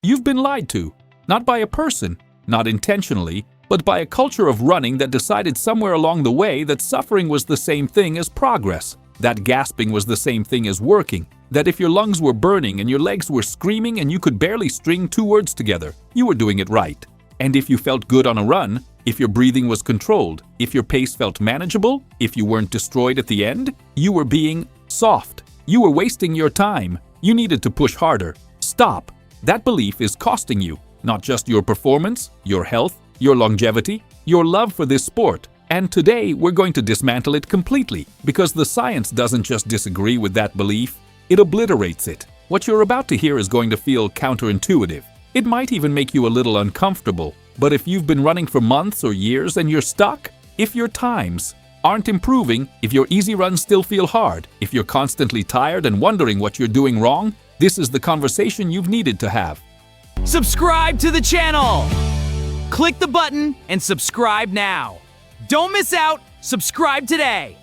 You've been lied to, not by a person, not intentionally, but by a culture of running that decided somewhere along the way that suffering was the same thing as progress, that gasping was the same thing as working, that if your lungs were burning and your legs were screaming and you could barely string two words together, you were doing it right. And if you felt good on a run, if your breathing was controlled, if your pace felt manageable, if you weren't destroyed at the end, you were being soft. You were wasting your time. You needed to push harder. Stop. That belief is costing you, not just your performance, your health, your longevity, your love for this sport. And today we're going to dismantle it completely because the science doesn't just disagree with that belief, it obliterates it. What you're about to hear is going to feel counterintuitive. It might even make you a little uncomfortable. But if you've been running for months or years and you're stuck, if your times aren't improving, if your easy runs still feel hard, if you're constantly tired and wondering what you're doing wrong, this is the conversation you've needed to have. Subscribe to the channel! Click the button and subscribe now. Don't miss out. Subscribe today.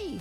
Yay!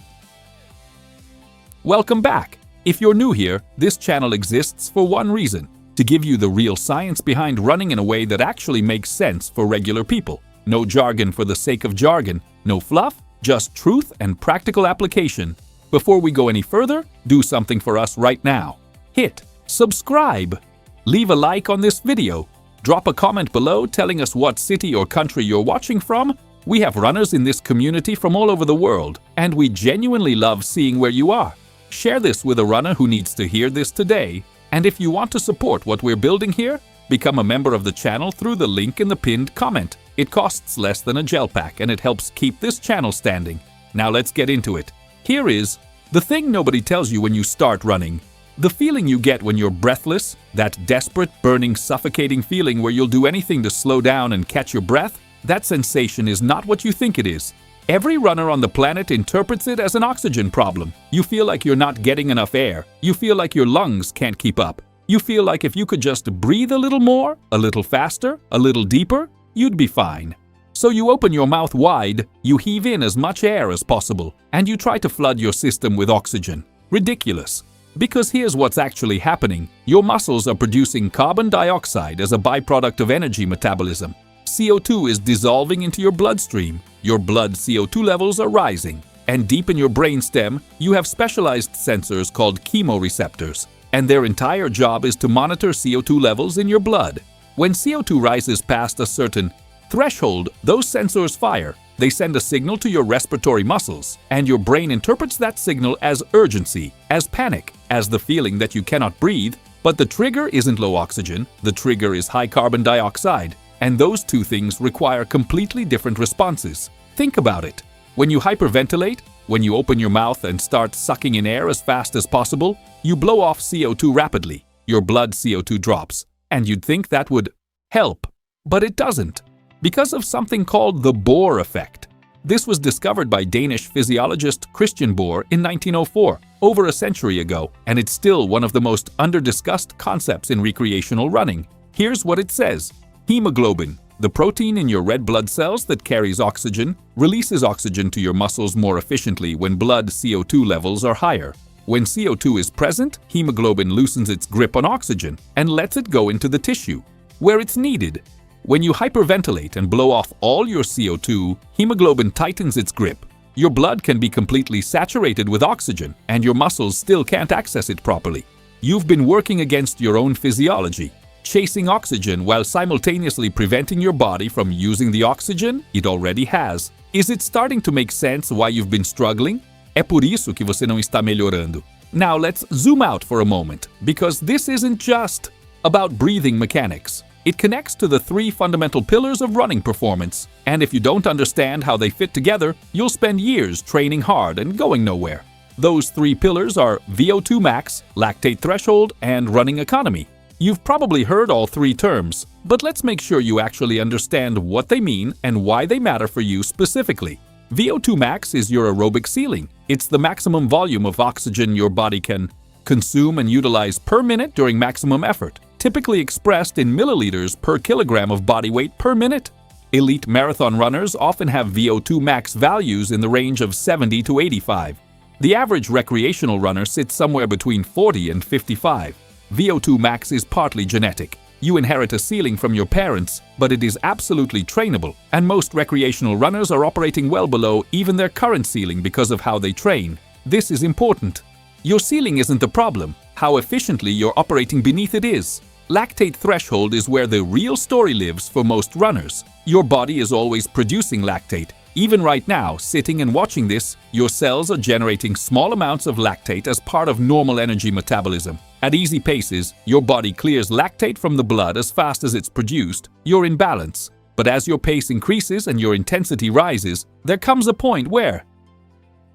Welcome back. If you're new here, this channel exists for one reason: to give you the real science behind running in a way that actually makes sense for regular people. No jargon for the sake of jargon, no fluff, just truth and practical application. Before we go any further, do something for us right now. Hit subscribe. Leave a like on this video. Drop a comment below telling us what city or country you're watching from. We have runners in this community from all over the world, and we genuinely love seeing where you are. Share this with a runner who needs to hear this today. And if you want to support what we're building here, become a member of the channel through the link in the pinned comment. It costs less than a gel pack and it helps keep this channel standing. Now let's get into it. Here is the thing nobody tells you when you start running. The feeling you get when you're breathless, that desperate, burning, suffocating feeling where you'll do anything to slow down and catch your breath, that sensation is not what you think it is. Every runner on the planet interprets it as an oxygen problem. You feel like you're not getting enough air. You feel like your lungs can't keep up. You feel like if you could just breathe a little more, a little faster, a little deeper, you'd be fine. So you open your mouth wide, you heave in as much air as possible, and you try to flood your system with oxygen. Ridiculous. Because here's what's actually happening. Your muscles are producing carbon dioxide as a byproduct of energy metabolism. CO2 is dissolving into your bloodstream. Your blood CO2 levels are rising. And deep in your brainstem, you have specialized sensors called chemoreceptors. And their entire job is to monitor CO2 levels in your blood. When CO2 rises past a certain threshold, those sensors fire. They send a signal to your respiratory muscles, and your brain interprets that signal as urgency, as panic, as the feeling that you cannot breathe. But the trigger isn't low oxygen, the trigger is high carbon dioxide. And those two things require completely different responses. Think about it. When you hyperventilate, when you open your mouth and start sucking in air as fast as possible, you blow off CO2 rapidly. Your blood CO2 drops. And you'd think that would help. But it doesn't. Because of something called the Bohr effect. This was discovered by Danish physiologist Christian Bohr in 1904, over a century ago, and it's still one of the most under-discussed concepts in recreational running. Here's what it says. Hemoglobin, the protein in your red blood cells that carries oxygen, releases oxygen to your muscles more efficiently when blood CO2 levels are higher. When CO2 is present, hemoglobin loosens its grip on oxygen and lets it go into the tissue, where it's needed. When you hyperventilate and blow off all your CO2, hemoglobin tightens its grip. Your blood can be completely saturated with oxygen, and your muscles still can't access it properly. You've been working against your own physiology, chasing oxygen while simultaneously preventing your body from using the oxygen it already has. Is it starting to make sense why you've been struggling? É por isso que você não está melhorando. Now let's zoom out for a moment, because this isn't just about breathing mechanics. It connects to the three fundamental pillars of running performance, and if you don't understand how they fit together, you'll spend years training hard and going nowhere. Those three pillars are VO2 max, lactate threshold, and running economy. You've probably heard all three terms, but let's make sure you actually understand what they mean and why they matter for you specifically. VO2 max is your aerobic ceiling. It's the maximum volume of oxygen your body can consume and utilize per minute during maximum effort, typically expressed in milliliters per kilogram of body weight per minute. Elite marathon runners often have VO2 max values in the range of 70 to 85. The average recreational runner sits somewhere between 40 and 55. VO2 max is partly genetic. You inherit a ceiling from your parents, but it is absolutely trainable, and most recreational runners are operating well below even their current ceiling because of how they train. This is important. Your ceiling isn't the problem. How efficiently you're operating beneath it is. Lactate threshold is where the real story lives for most runners. Your body is always producing lactate. Even right now, sitting and watching this, your cells are generating small amounts of lactate as part of normal energy metabolism. At easy paces, your body clears lactate from the blood as fast as it's produced. You're in balance. But as your pace increases and your intensity rises, there comes a point where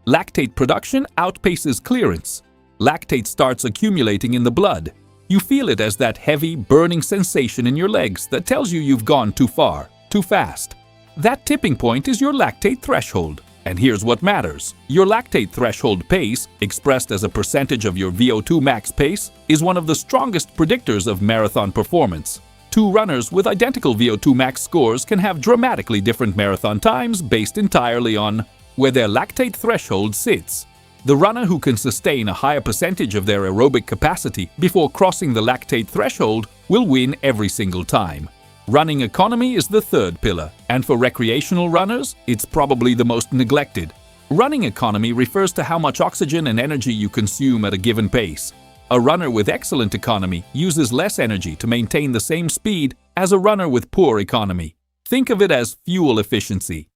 lactate production outpaces clearance. Lactate starts accumulating in the blood. You feel it as that heavy, burning sensation in your legs that tells you you've gone too far, too fast. That tipping point is your lactate threshold. And here's what matters. Your lactate threshold pace, expressed as a percentage of your VO2 max pace, is one of the strongest predictors of marathon performance. Two runners with identical VO2 max scores can have dramatically different marathon times based entirely on where their lactate threshold sits. The runner who can sustain a higher percentage of their aerobic capacity before crossing the lactate threshold will win every single time. Running economy is the third pillar, and for recreational runners, it's probably the most neglected. Running economy refers to how much oxygen and energy you consume at a given pace. A runner with excellent economy uses less energy to maintain the same speed as a runner with poor economy. Think of it as fuel efficiency.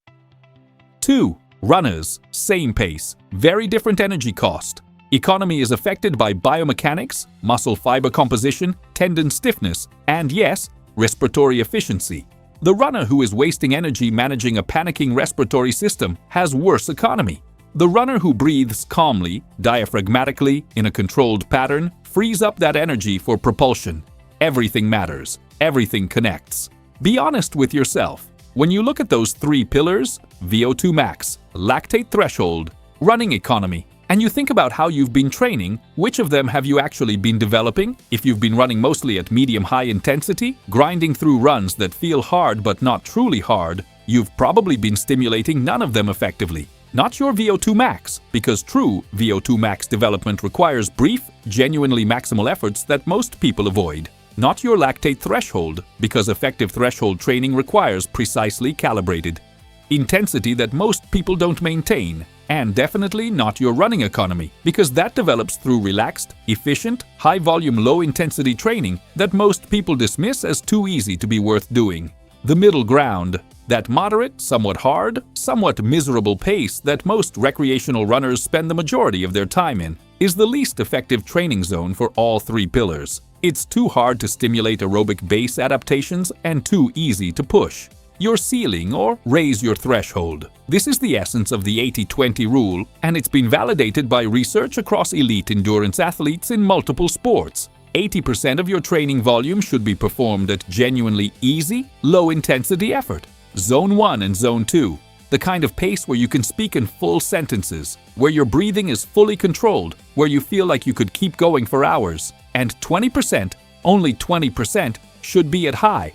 2. Runners, same pace, very different energy cost. Economy is affected by biomechanics, muscle fiber composition, tendon stiffness, and yes, respiratory efficiency. The runner who is wasting energy managing a panicking respiratory system has worse economy. The runner who breathes calmly, diaphragmatically, in a controlled pattern, frees up that energy for propulsion. Everything matters. Everything connects. Be honest with yourself. When you look at those three pillars, VO2 max, lactate threshold, running economy, and you think about how you've been training, which of them have you actually been developing? If you've been running mostly at medium-high intensity, grinding through runs that feel hard but not truly hard, you've probably been stimulating none of them effectively. Not your VO2 max, because true VO2 max development requires brief, genuinely maximal efforts that most people avoid. Not your lactate threshold, because effective threshold training requires precisely calibrated intensity that most people don't maintain. And definitely not your running economy, because that develops through relaxed, efficient, high-volume, low-intensity training that most people dismiss as too easy to be worth doing. The middle ground, that moderate, somewhat hard, somewhat miserable pace that most recreational runners spend the majority of their time in, is the least effective training zone for all three pillars. It's too hard to stimulate aerobic base adaptations and too easy to push your ceiling or raise your threshold. This is the essence of the 80-20 rule, and it's been validated by research across elite endurance athletes in multiple sports. 80% of your training volume should be performed at genuinely easy, low-intensity effort. Zone 1 and Zone 2, the kind of pace where you can speak in full sentences, where your breathing is fully controlled, where you feel like you could keep going for hours. And 20%, only 20%, should be at high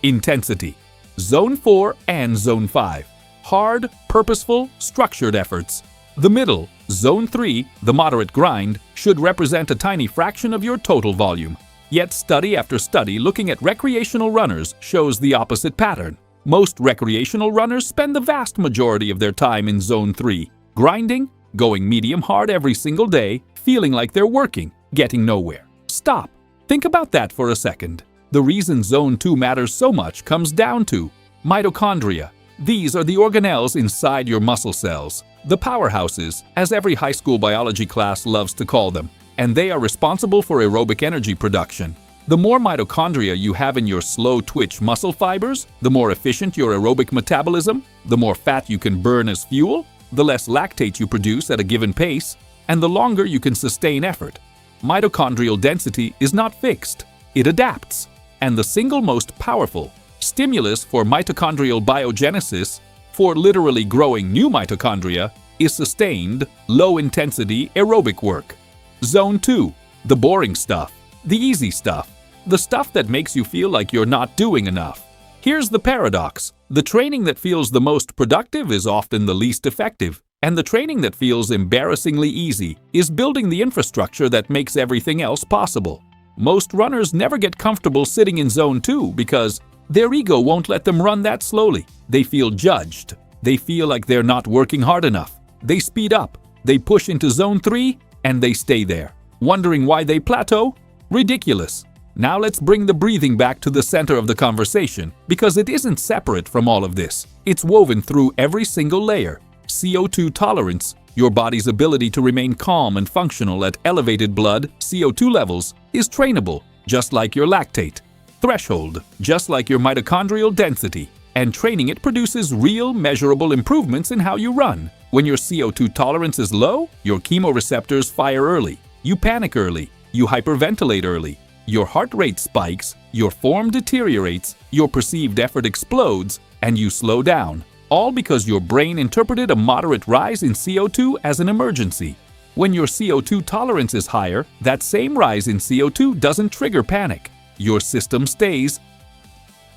intensity. Zone 4 and Zone 5. Hard, purposeful, structured efforts. The middle, Zone 3, the moderate grind, should represent a tiny fraction of your total volume. Yet study after study looking at recreational runners shows the opposite pattern. Most recreational runners spend the vast majority of their time in Zone 3, grinding, going medium hard every single day, feeling like they're working, getting nowhere. Stop. Think about that for a second. The reason Zone 2 matters so much comes down to mitochondria. These are the organelles inside your muscle cells, the powerhouses, as every high school biology class loves to call them, and they are responsible for aerobic energy production. The more mitochondria you have in your slow-twitch muscle fibers, the more efficient your aerobic metabolism, the more fat you can burn as fuel, the less lactate you produce at a given pace, and the longer you can sustain effort. Mitochondrial density is not fixed. It adapts. And the single most powerful stimulus for mitochondrial biogenesis, for literally growing new mitochondria, is sustained, low-intensity aerobic work. Zone 2, the boring stuff, the easy stuff, the stuff that makes you feel like you're not doing enough. Here's the paradox. The training that feels the most productive is often the least effective, and the training that feels embarrassingly easy is building the infrastructure that makes everything else possible. Most runners never get comfortable sitting in zone 2 because their ego won't let them run that slowly. They feel judged. They feel like they're not working hard enough. They speed up. They push into zone 3 and they stay there. Wondering why they plateau? Ridiculous. Now let's bring the breathing back to the center of the conversation because it isn't separate from all of this. It's woven through every single layer. CO2 tolerance, your body's ability to remain calm and functional at elevated blood CO2 levels, is trainable, just like your lactate. Threshold, just like your mitochondrial density. And training it produces real, measurable improvements in how you run. When your CO2 tolerance is low, your chemoreceptors fire early. You panic early. You hyperventilate early. Your heart rate spikes, your form deteriorates, your perceived effort explodes, and you slow down. All because your brain interpreted a moderate rise in CO2 as an emergency. When your CO2 tolerance is higher, that same rise in CO2 doesn't trigger panic. Your system stays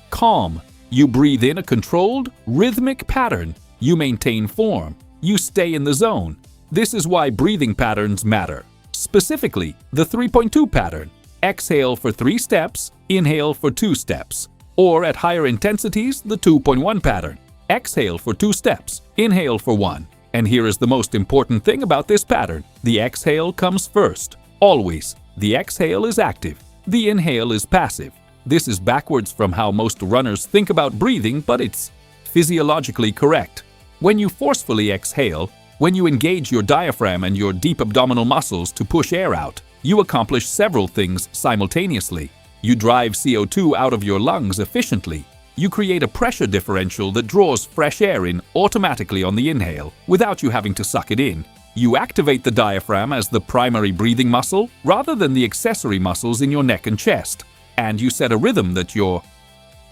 calm. You breathe in a controlled, rhythmic pattern. You maintain form. You stay in the zone. This is why breathing patterns matter. Specifically, the 3.2 pattern. Exhale for 3 steps, inhale for 2 steps. Or at higher intensities, the 2.1 pattern. Exhale for 2 steps, inhale for 1. And here is the most important thing about this pattern. The exhale comes first. Always. The exhale is active. The inhale is passive. This is backwards from how most runners think about breathing, but it's physiologically correct. When you forcefully exhale, when you engage your diaphragm and your deep abdominal muscles to push air out, you accomplish several things simultaneously. You drive CO2 out of your lungs efficiently. You create a pressure differential that draws fresh air in automatically on the inhale, without you having to suck it in. You activate the diaphragm as the primary breathing muscle, rather than the accessory muscles in your neck and chest. And you set a rhythm that your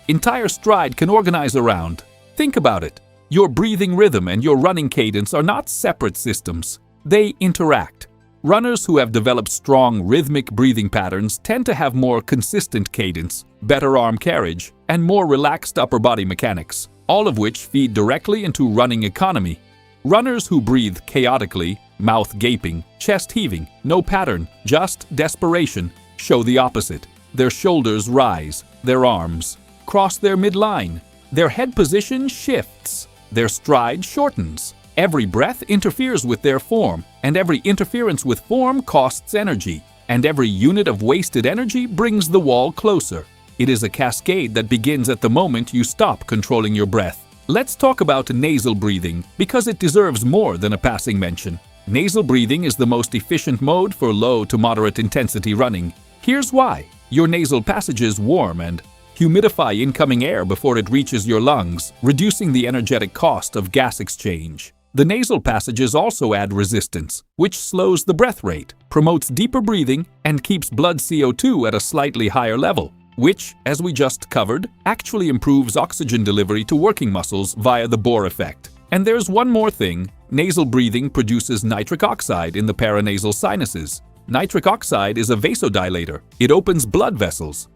entire stride can organize around. Think about it. Your breathing rhythm and your running cadence are not separate systems. They interact. Runners who have developed strong rhythmic breathing patterns tend to have more consistent cadence, better arm carriage, and more relaxed upper body mechanics, all of which feed directly into running economy. Runners who breathe chaotically, mouth gaping, chest heaving, no pattern, just desperation, show the opposite. Their shoulders rise, their arms cross their midline, their head position shifts, their stride shortens. Every breath interferes with their form, and every interference with form costs energy, and every unit of wasted energy brings the wall closer. It is a cascade that begins at the moment you stop controlling your breath. Let's talk about nasal breathing, because it deserves more than a passing mention. Nasal breathing is the most efficient mode for low to moderate intensity running. Here's why. Your nasal passages warm and humidify incoming air before it reaches your lungs, reducing the energetic cost of gas exchange. The nasal passages also add resistance, which slows the breath rate, promotes deeper breathing, and keeps blood CO2 at a slightly higher level, which, as we just covered, actually improves oxygen delivery to working muscles via the Bohr effect. And there's one more thing. Nasal breathing produces nitric oxide in the paranasal sinuses. Nitric oxide is a vasodilator. It opens blood vessels.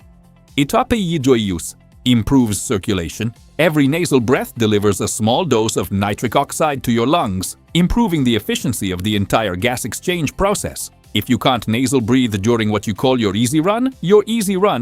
Itapeidoius improves circulation. Every nasal breath delivers a small dose of nitric oxide to your lungs, improving the efficiency of the entire gas exchange process. If you can't nasal breathe during what you call your easy run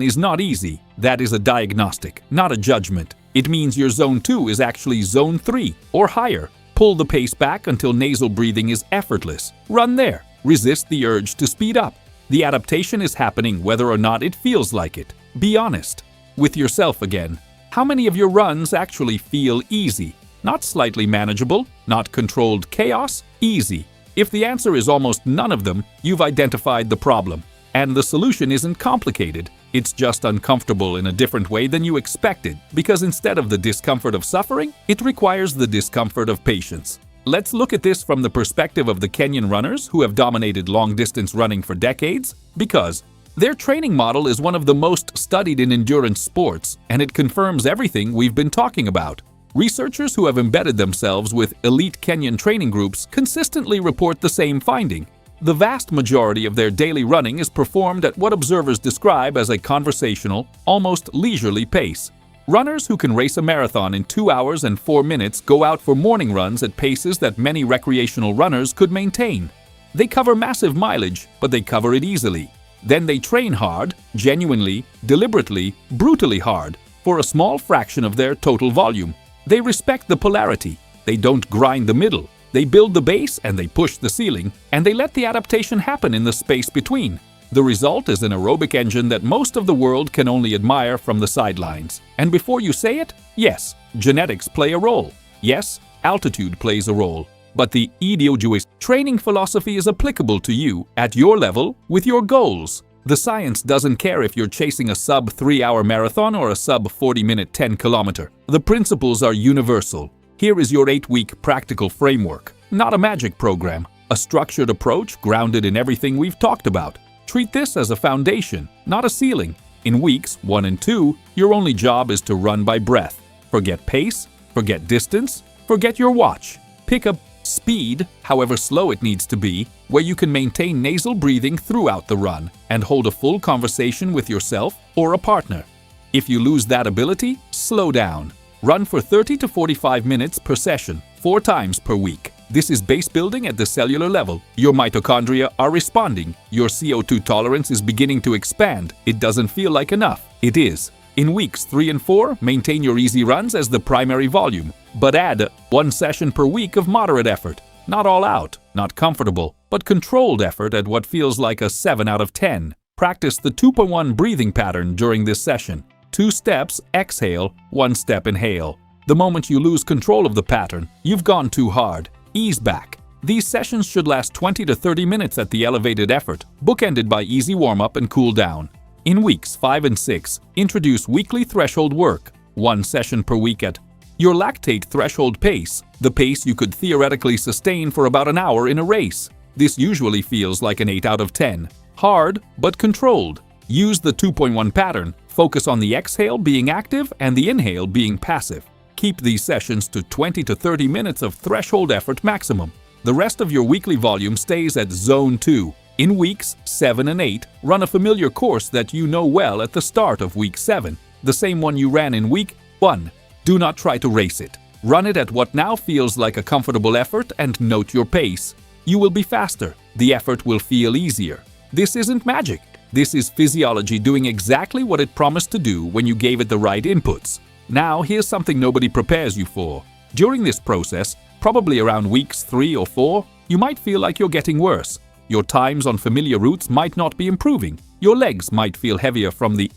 is not easy. That is a diagnostic, not a judgment. It means your zone 2 is actually zone 3 or higher. Pull the pace back until nasal breathing is effortless. Run there. Resist the urge to speed up. The adaptation is happening whether or not it feels like it. Be honest with yourself again. How many of your runs actually feel easy? Not slightly manageable, not controlled chaos, easy. If the answer is almost none of them, you've identified the problem. And the solution isn't complicated. It's just uncomfortable in a different way than you expected, because instead of the discomfort of suffering, it requires the discomfort of patience. Let's look at this from the perspective of the Kenyan runners who have dominated long-distance running for decades, because their training model is one of the most studied in endurance sports, and it confirms everything we've been talking about. Researchers who have embedded themselves with elite Kenyan training groups consistently report the same finding. The vast majority of their daily running is performed at what observers describe as a conversational, almost leisurely pace. Runners who can race a marathon in 2 hours and 4 minutes go out for morning runs at paces that many recreational runners could maintain. They cover massive mileage, but they cover it easily. Then they train hard, genuinely, deliberately, brutally hard, for a small fraction of their total volume. They respect the polarity. They don't grind the middle. They build the base and they push the ceiling, and they let the adaptation happen in the space between. The result is an aerobic engine that most of the world can only admire from the sidelines. And before you say it, yes, genetics play a role. Yes, altitude plays a role. But the Idio-Jewish training philosophy is applicable to you at your level with your goals. The science doesn't care if you're chasing a sub 3-hour marathon or a sub 40-minute 10-kilometer. The principles are universal. Here is your 8-week practical framework. Not a magic program. A structured approach grounded in everything we've talked about. Treat this as a foundation, not a ceiling. In weeks 1 and 2, your only job is to run by breath. Forget pace, forget distance, forget your watch. Pick up speed, however slow it needs to be, where you can maintain nasal breathing throughout the run and hold a full conversation with yourself or a partner. If you lose that ability, slow down. Run for 30 to 45 minutes per session, 4 times per week. This is base building at the cellular level. Your mitochondria are responding. Your CO2 tolerance is beginning to expand. It doesn't feel like enough. It is. In weeks 3 and 4, maintain your easy runs as the primary volume, but add 1 session per week of moderate effort. Not all out, not comfortable, but controlled effort at what feels like a 7 out of 10. Practice the 2.1 breathing pattern during this session. 2 steps exhale, 1 step inhale. The moment you lose control of the pattern, you've gone too hard. Ease back. These sessions should last 20 to 30 minutes at the elevated effort, bookended by easy warm-up and cool down. In weeks 5 and 6, introduce weekly threshold work, 1 session per week at your lactate threshold pace, the pace you could theoretically sustain for about an hour in a race. This usually feels like an 8 out of 10. Hard, but controlled. Use the 2.1 pattern. Focus on the exhale being active and the inhale being passive. Keep these sessions to 20 to 30 minutes of threshold effort maximum. The rest of your weekly volume stays at Zone 2. In weeks 7 and 8, run a familiar course that you know well at the start of week 7, the same one you ran in week 1. Do not try to race it. Run it at what now feels like a comfortable effort and note your pace. You will be faster. The effort will feel easier. This isn't magic. This is physiology doing exactly what it promised to do when you gave it the right inputs. Now, here's something nobody prepares you for. During this process, probably around weeks 3 or 4, you might feel like you're getting worse. Your times on familiar routes might not be improving. Your legs might feel heavier from the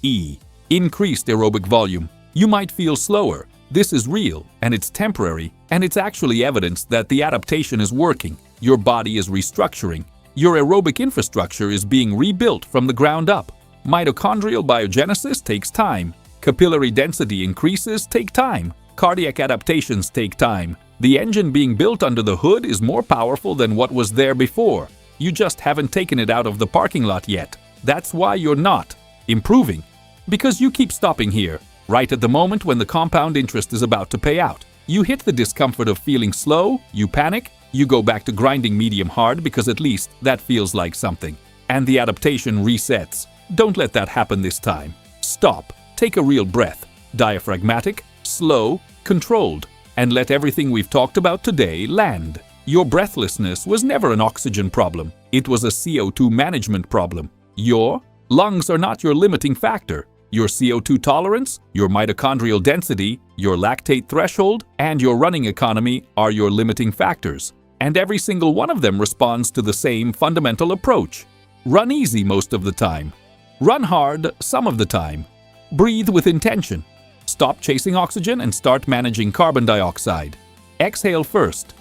increased aerobic volume. You might feel slower. This is real, and it's temporary, and it's actually evidence that the adaptation is working. Your body is restructuring. Your aerobic infrastructure is being rebuilt from the ground up. Mitochondrial biogenesis takes time. Capillary density increases take time. Cardiac adaptations take time. The engine being built under the hood is more powerful than what was there before. You just haven't taken it out of the parking lot yet. That's why you're not improving. Because you keep stopping here, right at the moment when the compound interest is about to pay out. You hit the discomfort of feeling slow, you panic, you go back to grinding medium hard because at least that feels like something. And the adaptation resets. Don't let that happen this time. Stop. Take a real breath. Diaphragmatic, slow, controlled. And let everything we've talked about today land. Your breathlessness was never an oxygen problem. It was a CO2 management problem. Your lungs are not your limiting factor. Your CO2 tolerance, your mitochondrial density, your lactate threshold, and your running economy are your limiting factors. And every single one of them responds to the same fundamental approach. Run easy most of the time. Run hard some of the time. Breathe with intention. Stop chasing oxygen and start managing carbon dioxide. Exhale first.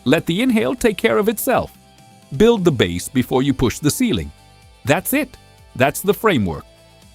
Let the inhale take care of itself. Build the base before you push the ceiling. That's it. That's the framework.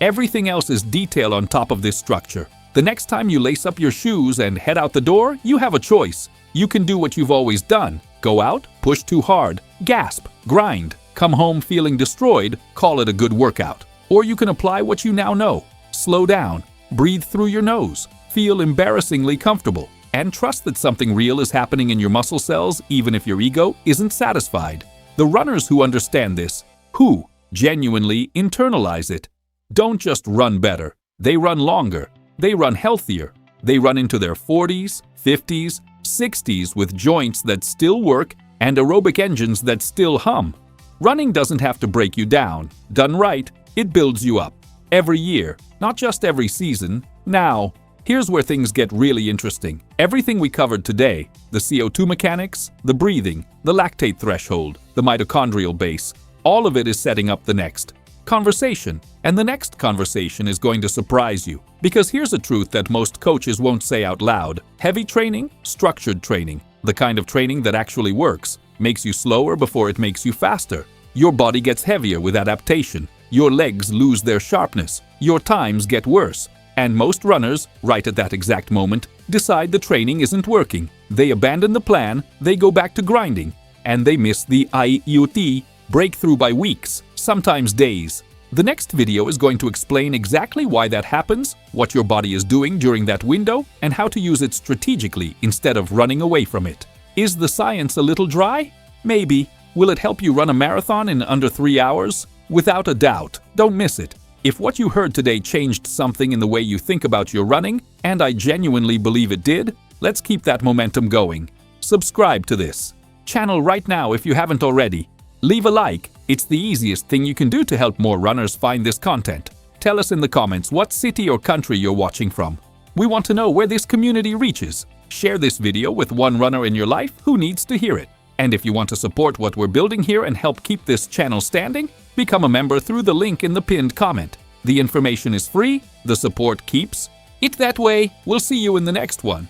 Everything else is detail on top of this structure. The next time you lace up your shoes and head out the door, you have a choice. You can do what you've always done. Go out, push too hard, gasp, grind, come home feeling destroyed, call it a good workout. Or you can apply what you now know. Slow down, breathe through your nose, feel embarrassingly comfortable, and trust that something real is happening in your muscle cells even if your ego isn't satisfied. The runners who understand this, who genuinely internalize it, don't just run better. They run longer. They run healthier. They run into their 40s, 50s, 60s with joints that still work and aerobic engines that still hum. Running doesn't have to break you down. Done right, It builds you up. Every year, not just every season. Now, here's where things get really interesting. Everything we covered today, the CO2 mechanics, the breathing, the lactate threshold, the mitochondrial base, all of it is setting up the next conversation. And the next conversation is going to surprise you. Because here's a truth that most coaches won't say out loud. Heavy training, structured training, the kind of training that actually works, makes you slower before it makes you faster. Your body gets heavier with adaptation. Your legs lose their sharpness. Your times get worse. And most runners, right at that exact moment, decide the training isn't working. They abandon the plan, they go back to grinding, and they miss the IUT breakthrough by weeks, sometimes days. The next video is going to explain exactly why that happens, what your body is doing during that window, and how to use it strategically instead of running away from it. Is the science a little dry? Maybe. Will it help you run a marathon in under 3 hours? Without a doubt. Don't miss it. If what you heard today changed something in the way you think about your running, and I genuinely believe it did, let's keep that momentum going. Subscribe to this channel right now if you haven't already. Leave a like. It's the easiest thing you can do to help more runners find this content. Tell us in the comments what city or country you're watching from. We want to know where this community reaches. Share this video with one runner in your life who needs to hear it. And if you want to support what we're building here and help keep this channel standing, become a member through the link in the pinned comment. The information is free, the support keeps. It that way. We'll see you in the next one.